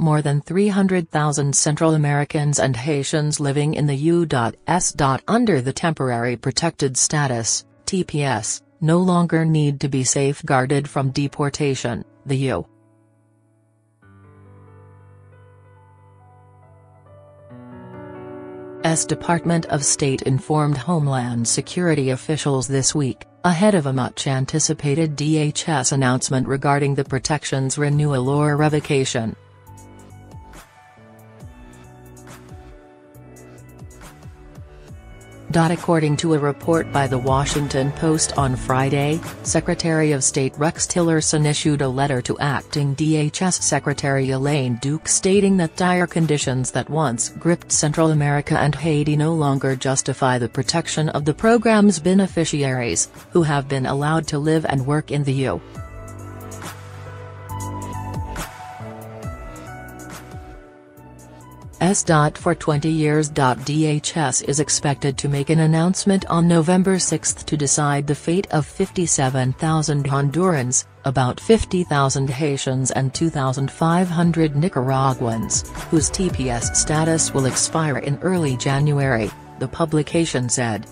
more than 300,000 Central Americans and Haitians living in the U.S. under the Temporary Protected Status, TPS, no longer need to be safeguarded from deportation, the U.S. Department of State informed Homeland Security officials this week, ahead of a much-anticipated DHS announcement regarding the protection's renewal or revocation. According to a report by The Washington Post on Friday, Secretary of State Rex Tillerson issued a letter to acting DHS Secretary Elaine Duke stating that dire conditions that once gripped Central America and Haiti no longer justify the protection of the program's beneficiaries, who have been allowed to live and work in the U.S. For 20 years. DHS is expected to make an announcement on November 6 to decide the fate of 57,000 Hondurans, about 50,000 Haitians and 2,500 Nicaraguans, whose TPS status will expire in early January, the publication said.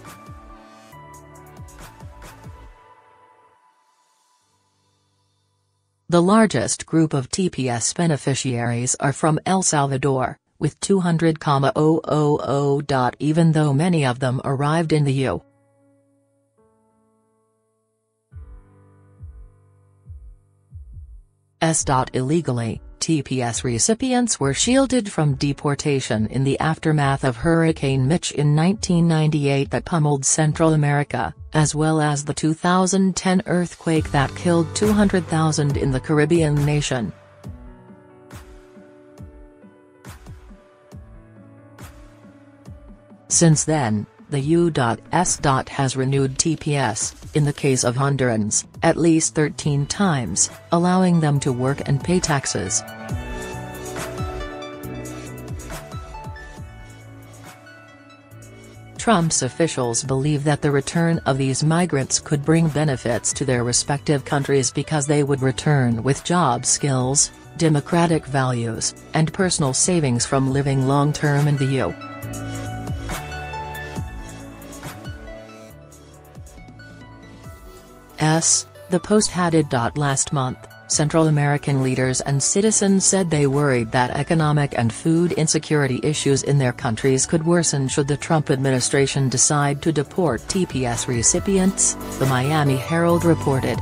The largest group of TPS beneficiaries are from El Salvador, with 200,000. Even though many of them arrived in the U.S. illegally, TPS recipients were shielded from deportation in the aftermath of Hurricane Mitch in 1998 that pummeled Central America, as well as the 2010 earthquake that killed 200,000 in the Caribbean nation. Since then, the U.S. has renewed TPS, in the case of Hondurans, at least 13 times, allowing them to work and pay taxes. Trump's officials believe that the return of these migrants could bring benefits to their respective countries because they would return with job skills, democratic values, and personal savings from living long-term in the U.S. The Post added. Last month, Central American leaders and citizens said they worried that economic and food insecurity issues in their countries could worsen should the Trump administration decide to deport TPS recipients, the Miami Herald reported.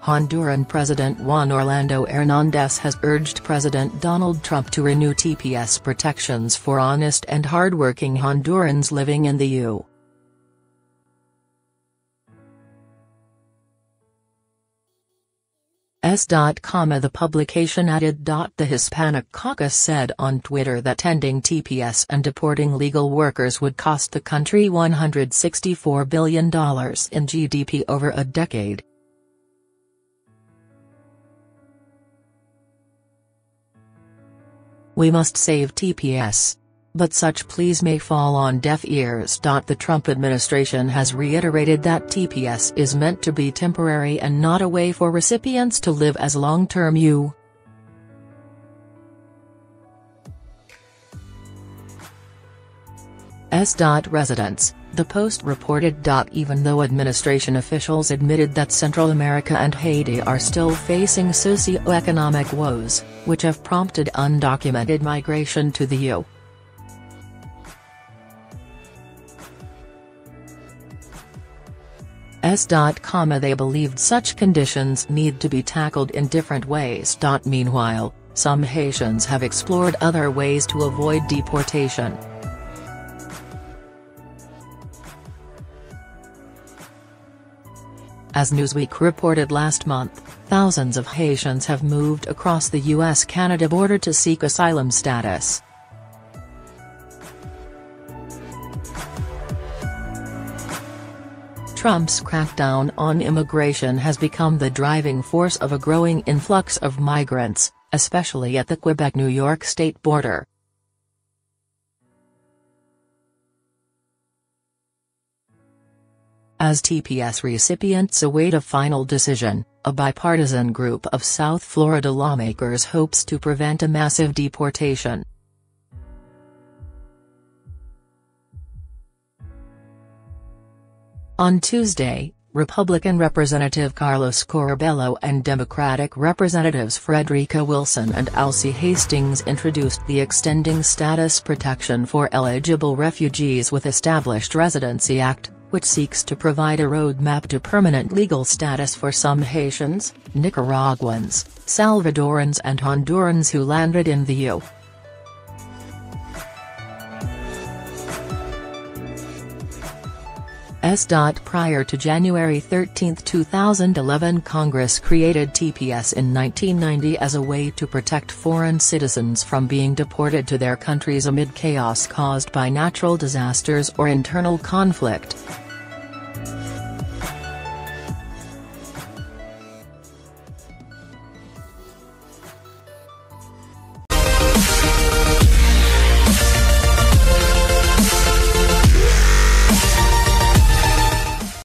Honduran President Juan Orlando Hernández has urged President Donald Trump to renew TPS protections for honest and hardworking Hondurans living in the U.S. The publication added. The Hispanic Caucus said on Twitter that ending TPS and deporting legal workers would cost the country $164 billion in GDP over a decade. We must save TPS. But such pleas may fall on deaf ears. The Trump administration has reiterated that TPS is meant to be temporary and not a way for recipients to live as long-term U.S. residents, the Post reported. Even though administration officials admitted that Central America and Haiti are still facing socio-economic woes, which have prompted undocumented migration to the U.S. They believed such conditions need to be tackled in different ways. Meanwhile, some Haitians have explored other ways to avoid deportation. As Newsweek reported last month, thousands of Haitians have moved across the US-Canada border to seek asylum status. Trump's crackdown on immigration has become the driving force of a growing influx of migrants, especially at the Quebec-New York state border. As TPS recipients await a final decision, a bipartisan group of South Florida lawmakers hopes to prevent a massive deportation. On Tuesday, Republican Representative Carlos Curbelo and Democratic Representatives Frederica Wilson and Alcee Hastings introduced the Extending Status Protection for Eligible Refugees with Established Residency Act, which seeks to provide a roadmap to permanent legal status for some Haitians, Nicaraguans, Salvadorans and Hondurans who landed in the U.S. Prior to January 13, 2011, Congress created TPS in 1990 as a way to protect foreign citizens from being deported to their countries amid chaos caused by natural disasters or internal conflict,